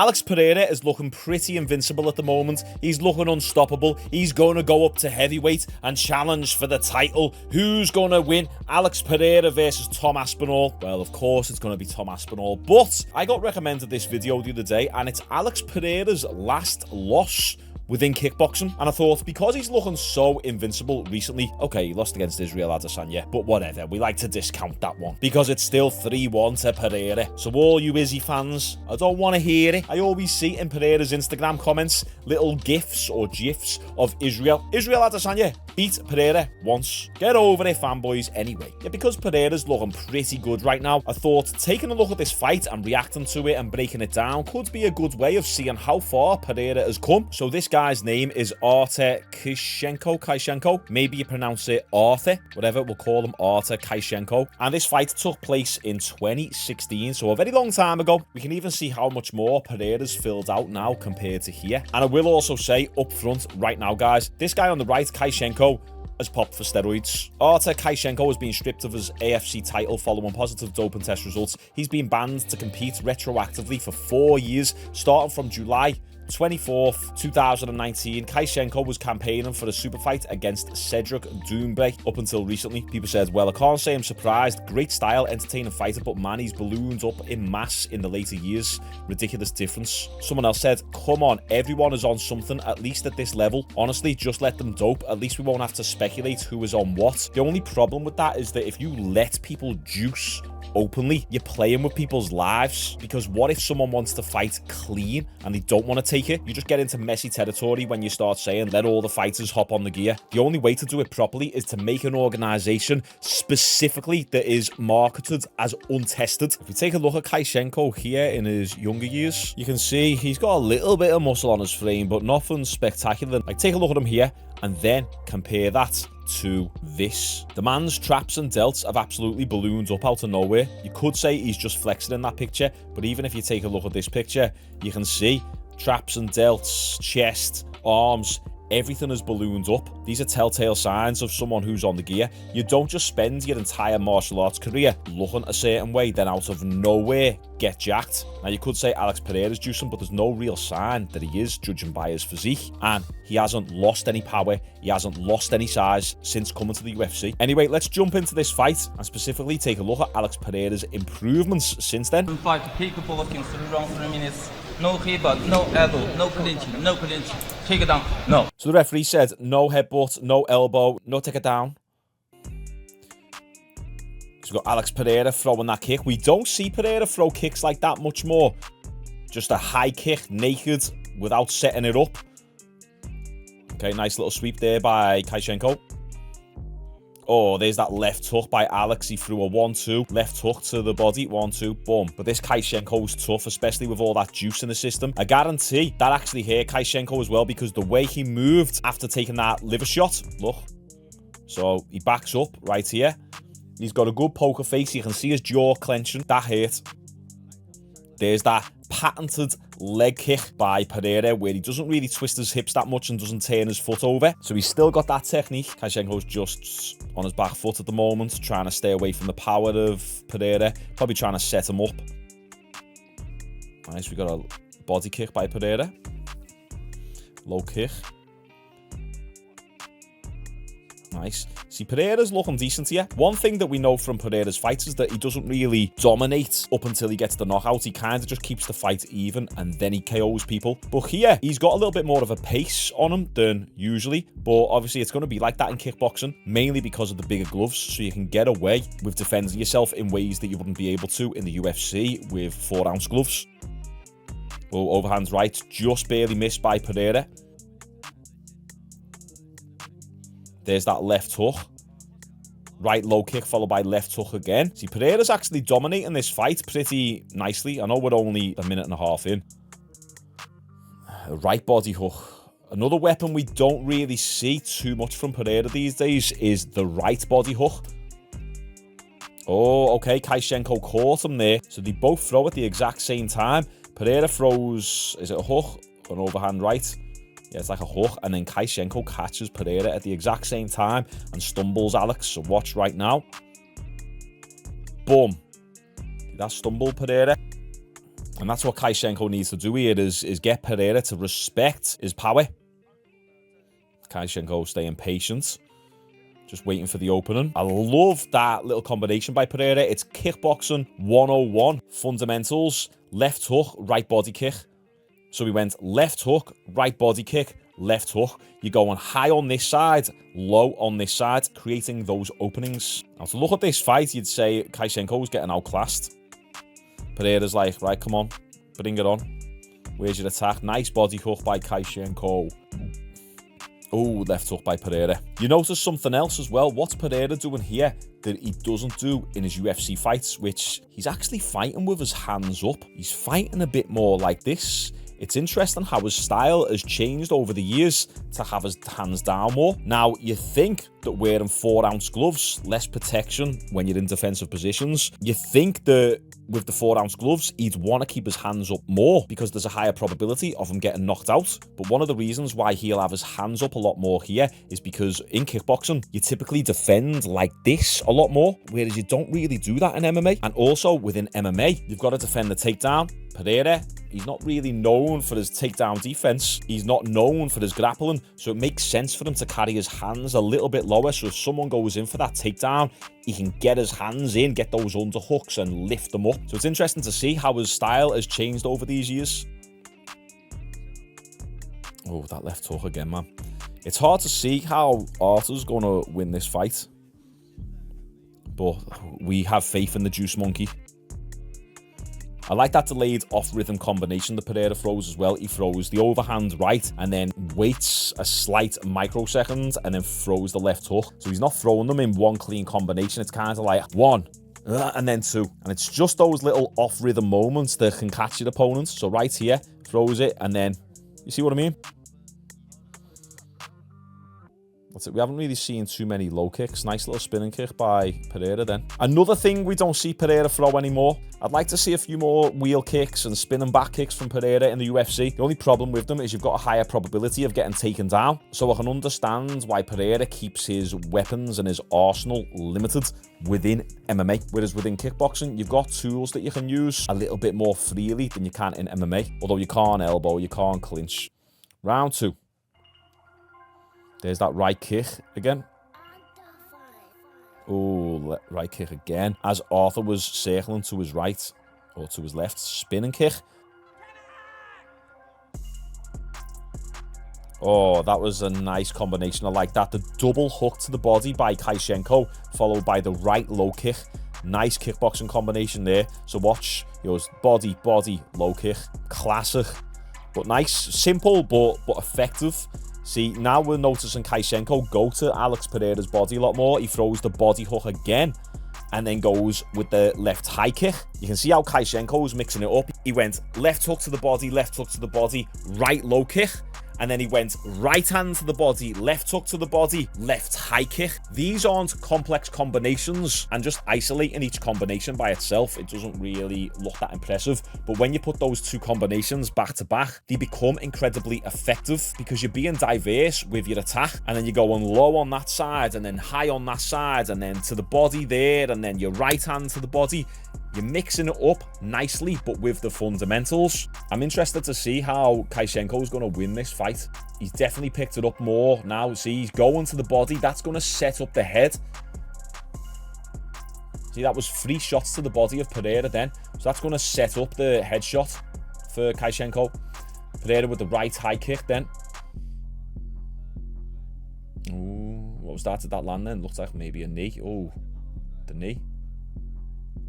Alex Pereira is looking pretty invincible at the moment. He's looking unstoppable. He's going to go up to heavyweight and challenge for the title. Who's going to win? Alex Pereira versus Tom Aspinall? Well, of course it's going to be Tom Aspinall, but I got recommended this video the other day, and it's Alex Pereira's last loss within kickboxing, and I thought, because he's looking so invincible recently, okay, he lost against Israel Adesanya, but whatever, we like to discount that one, because it's still 3-1 to Pereira. So all you Izzy fans, I don't want to hear it. I always see in Pereira's Instagram comments little gifs or gifs of Israel Adesanya beat Pereira once. Get over it, fanboys. Anyway, yeah, because Pereira's looking pretty good right now, I thought taking a look at this fight and reacting to it and breaking it down could be a good way of seeing how far Pereira has come. So this guy's name is Artur Kayshenko. Maybe you pronounce it Arthur, whatever, we'll call him Artur Kayshenko. And this fight took place in 2016, so a very long time ago. We can even see how much more Pereira's filled out now compared to here. And I will also say up front right now, guys, this guy on the right, Kayshenko, has popped for steroids. Artur Kayshenko has been stripped of his AFC title following positive doping test results. He's been banned to compete retroactively for 4 years, starting from July 24th, 2019. Kayshenko was campaigning for a super fight against Cedric Doumbé up until recently. People said, well, I can't say I'm surprised. Great style, entertaining fighter, but man, he's ballooned up in mass in the later years. Ridiculous difference. Someone else said, come on, everyone is on something, at least at this level. Honestly, just let them dope. At least we won't have to speculate who is on what. The only problem with that is that if you let people juice openly, you're playing with people's lives, because what if someone wants to fight clean and they don't want to take it? You just get into messy territory when you start saying let all the fighters hop on the gear. The only way to do it properly is to make an organization specifically that is marketed as untested. If we take a look at Kayshenko here in his younger years, you can see he's got a little bit of muscle on his frame, but nothing spectacular. Like, take a look at him here and then compare that to this. The man's traps and delts have absolutely ballooned up out of nowhere. You could say he's just flexing in that picture, but even if you take a look at this picture, you can see traps and delts, chest, arms, everything is ballooned up. These are telltale signs of someone who's on the gear. You don't just spend your entire martial arts career looking a certain way, then out of nowhere get jacked. Now, you could say Alex Pereira's juicing, but there's no real sign that he is, judging by his physique. And he hasn't lost any power. He hasn't lost any size since coming to the UFC. Anyway, let's jump into this fight and specifically take a look at Alex Pereira's improvements since then. Fight kickboxing 3 rounds, 3 minutes. No headbutt, no elbow, no clinching, no clinch. Take it down, no. So the referee said no headbutt, no elbow, no take it down. So we've got Alex Pereira throwing that kick. We don't see Pereira throw kicks like that much more. Just a high kick, naked, without setting it up. Okay, nice little sweep there by Kayshenko. Oh, there's that left hook by Alex. He threw a 1-2. Left hook to the body. 1-2. Boom. But this Kayshenko's tough, especially with all that juice in the system. I guarantee that actually hurt Kayshenko as well, because the way he moved after taking that liver shot. Look. So he backs up right here. He's got a good poker face. You can see his jaw clenching. That hurt. There's that patented leg kick by Pereira, where he doesn't really twist his hips that much and doesn't turn his foot over. So he's still got that technique. Kayshenko's just on his back foot at the moment, trying to stay away from the power of Pereira. Probably trying to set him up. Nice, we got a body kick by Pereira. Low kick. Nice. See, Pereira's looking decent here. One thing that we know from Pereira's fights is that he doesn't really dominate up until he gets the knockout. He kind of just keeps the fight even, and then he KOs people. But here, he's got a little bit more of a pace on him than usually. But obviously, it's going to be like that in kickboxing, mainly because of the bigger gloves, so you can get away with defending yourself in ways that you wouldn't be able to in the UFC with 4-ounce gloves. Oh, overhand right, just barely missed by Pereira. There's that left hook. Right low kick followed by left hook again. See, Pereira's actually dominating this fight pretty nicely. I know we're only a minute and a half in. Right body hook. Another weapon we don't really see too much from Pereira these days is the right body hook. Oh, okay, Kayshenko caught him there. So they both throw at the exact same time. Pereira throws, is it a hook? An overhand right. Yeah, it's like a hook, and then Kayshenko catches Pereira at the exact same time and stumbles Alex. So watch right now. Boom. Did that stumble Pereira? And that's what Kaishenko needs to do here, is get Pereira to respect his power. Kaishenko staying patient. Just waiting for the opening. I love that little combination by Pereira. It's kickboxing 101. Fundamentals. Left hook, right body kick. So we went left hook, right body kick, left hook. You're going high on this side, low on this side, creating those openings. Now, to look at this fight, you'd say Kaishenko's getting outclassed. Pereira's like, right, come on, bring it on. Where's your attack? Nice body hook by Kaishenko. Oh, left hook by Pereira. You notice something else as well. What's Pereira doing here that he doesn't do in his UFC fights, which he's actually fighting with his hands up. He's fighting a bit more like this. It's interesting how his style has changed over the years to have his hands down more. Now, you think that wearing 4-ounce gloves, less protection when you're in defensive positions, you think that with the 4-ounce gloves, he'd want to keep his hands up more because there's a higher probability of him getting knocked out. But one of the reasons why he'll have his hands up a lot more here is because in kickboxing, you typically defend like this a lot more, whereas you don't really do that in MMA. And also within MMA, you've got to defend the takedown. Pereira, he's not really known for his takedown defense. He's not known for his grappling. So it makes sense for him to carry his hands a little bit lower. So if someone goes in for that takedown, he can get his hands in, get those underhooks and lift them up. So it's interesting to see how his style has changed over these years. Oh, that left hook again, man. It's hard to see how Arthur's going to win this fight. But we have faith in the Juice Monkey. I like that delayed off-rhythm combination that Pereira throws as well. He throws the overhand right and then waits a slight microsecond and then throws the left hook. So he's not throwing them in one clean combination. It's kind of like 1 and then 2. And it's just those little off-rhythm moments that can catch your opponent. So right here, throws it and then, you see what I mean? That's it. We haven't really seen too many low kicks. Nice little spinning kick by Pereira then. Another thing we don't see Pereira throw anymore. I'd like to see a few more wheel kicks and spinning back kicks from Pereira in the UFC. The only problem with them is you've got a higher probability of getting taken down. So I can understand why Pereira keeps his weapons and his arsenal limited within MMA. Whereas within kickboxing, you've got tools that you can use a little bit more freely than you can in MMA. Although you can't elbow, you can't clinch. Round 2. There's that right kick again. Oh, right kick again. As Arthur was circling to his right, or to his left, spinning kick. Oh, that was a nice combination. I like that. The double hook to the body by Kaishenko, followed by the right low kick. Nice kickboxing combination there. So watch, body, low kick. Classic. But nice, simple, but effective. See, now we're noticing Kaishenko go to Alex Pereira's body a lot more. He throws the body hook again and then goes with the left high kick. You can see how Kaishenko is mixing it up. He went left hook to the body, right low kick. And then he went right hand to the body, left hook to the body, left high kick. These aren't complex combinations, and just isolating each combination by itself, it doesn't really look that impressive. But when you put those two combinations back to back, they become incredibly effective because you're being diverse with your attack, and then you're going low on that side, and then high on that side, and then to the body there, and then your right hand to the body. You're mixing it up nicely, but with the fundamentals. I'm interested to see how Kaishenko is going to win this fight. He's definitely picked it up more now. See, he's going to the body. That's going to set up the head. See, that was 3 shots to the body of Pereira then. So that's going to set up the headshot for Kaishenko. Pereira with the right high kick then. Ooh, what was that? Did that land then? Looks like maybe a knee. Oh, the knee.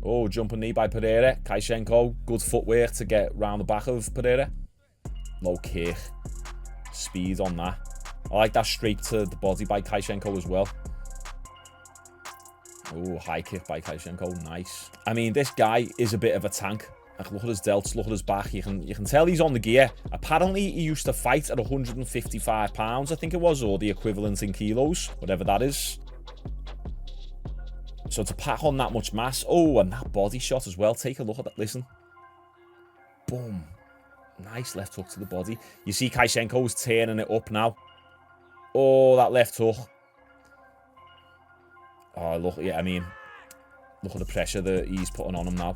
Oh, jumping knee by Pereira. Kaishenko, good footwork to get round the back of Pereira. Low kick. Speed on that. I like that straight to the body by Kaishenko as well. Oh, high kick by Kaishenko. Nice. I mean, this guy is a bit of a tank. Like, look at his delts, look at his back. You can tell he's on the gear. Apparently, he used to fight at 155 pounds, I think it was, or the equivalent in kilos, whatever that is. So to pack on that much mass, oh, and that body shot as well. Take a look at that, listen. Boom. Nice left hook to the body. You see Kaishenko's turning it up now. Oh, that left hook. Oh, look, yeah, I mean, look at the pressure that he's putting on him now.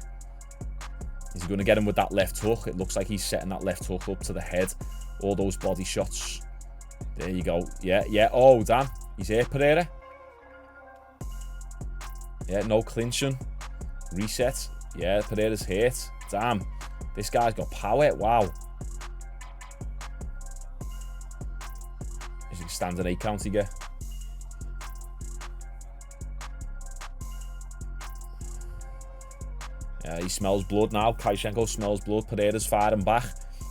Is he going to get him with that left hook? It looks like he's setting that left hook up to the head. All those body shots. There you go. Yeah, yeah. Oh, damn. He's here, Pereira. Yeah, no clinching. Reset. Yeah, Pereira's hit. Damn. This guy's got power. Wow. Is he standing 8 count again? Yeah, he smells blood now. Kaishenko smells blood. Pereira's firing back.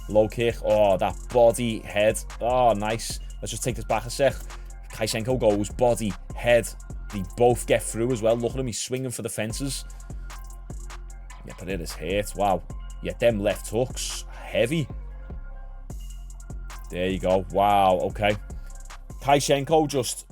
Low kick. Oh, that body, head. Oh, nice. Let's just take this back a sec. Kaishenko goes body, head. They both get through as well. Look at him. He's swinging for the fences. Yeah, Pereira's hit. Wow. Yeah, them left hooks. Heavy. There you go. Wow. Okay. Kaishenko just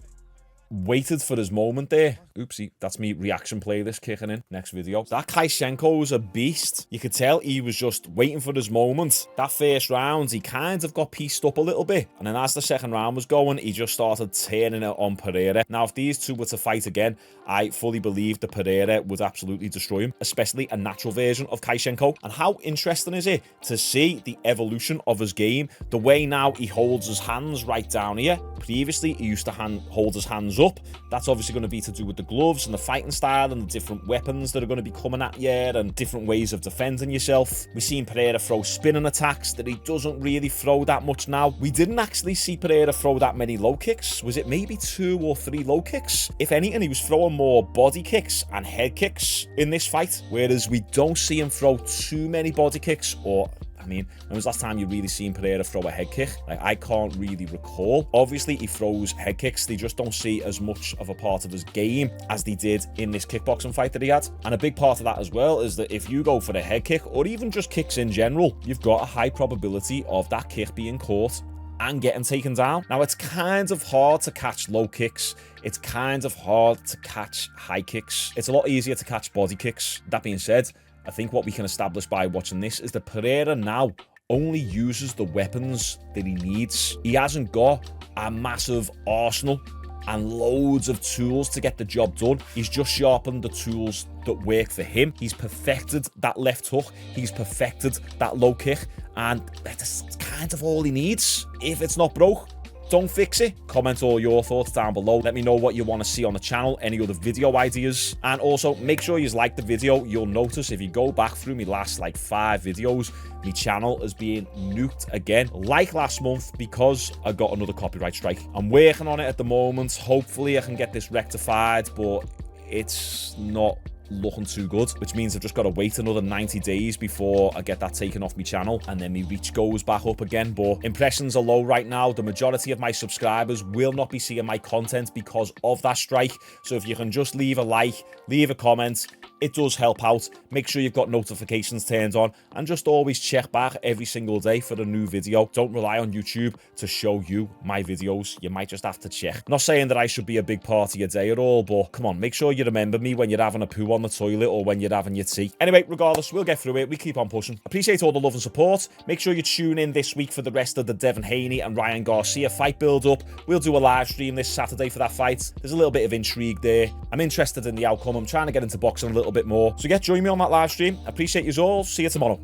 waited for his moment there. Oopsie, that's me reaction playlist kicking in. Next video. That Kaishenko's a beast. You could tell he was just waiting for his moment. That first round, he kind of got pieced up a little bit. And then as the second round was going, he just started turning it on Pereira. Now, if these two were to fight again, I fully believe that Pereira would absolutely destroy him, especially a natural version of Kaishenko. And how interesting is it to see the evolution of his game? The way now he holds his hands right down here. Previously, he used to hold his hands up. That's obviously going to be to do with the gloves and the fighting style and the different weapons that are going to be coming at you and different ways of defending yourself. We've seen Pereira throw spinning attacks that he doesn't really throw that much now. We didn't actually see Pereira throw that many low kicks. Was it maybe 2 or 3 low kicks? If anything, he was throwing more body kicks and head kicks in this fight, whereas we don't see him throw too many body kicks or... I mean, when was the last time you really seen Pereira throw a head kick? Like, I can't really recall. Obviously, he throws head kicks. They just don't see as much of a part of his game as they did in this kickboxing fight that he had. And a big part of that as well is that if you go for a head kick, or even just kicks in general, you've got a high probability of that kick being caught and getting taken down. Now, it's kind of hard to catch low kicks. It's kind of hard to catch high kicks. It's a lot easier to catch body kicks. That being said, I think what we can establish by watching this is that Pereira now only uses the weapons that he needs. He hasn't got a massive arsenal and loads of tools to get the job done. He's just sharpened the tools that work for him. He's perfected that left hook. He's perfected that low kick. And that's kind of all he needs. If it's not broke, don't fix it. Comment all your thoughts down below. Let me know what you want to see on the channel, any other video ideas. And also, make sure you like the video. You'll notice if you go back through my last, 5 videos, my channel is being nuked again, like last month, because I got another copyright strike. I'm working on it at the moment. Hopefully, I can get this rectified, but it's not looking too good, which means I've just got to wait another 90 days before I get that taken off my channel, and then my reach goes back up again. But impressions are low right now. The majority of my subscribers will not be seeing my content because of that strike. So if you can just leave a like, leave a comment, it does help out. Make sure you've got notifications turned on, and just always check back every single day for a new video. Don't rely on YouTube to show you my videos. You might just have to check. Not saying that I should be a big part of your day at all, but come on, make sure you remember me when you're having a poo on the toilet or when you're having your tea. Anyway, regardless, we'll get through it. We keep on pushing. Appreciate all the love and support. Make sure you tune in this week for the rest of the Devin Haney and Ryan Garcia fight build-up. We'll do a live stream this Saturday for that fight. There's a little bit of intrigue there. I'm interested in the outcome. I'm trying to get into boxing a little bit more. So yeah, join me on that live stream. Appreciate you all. See you tomorrow.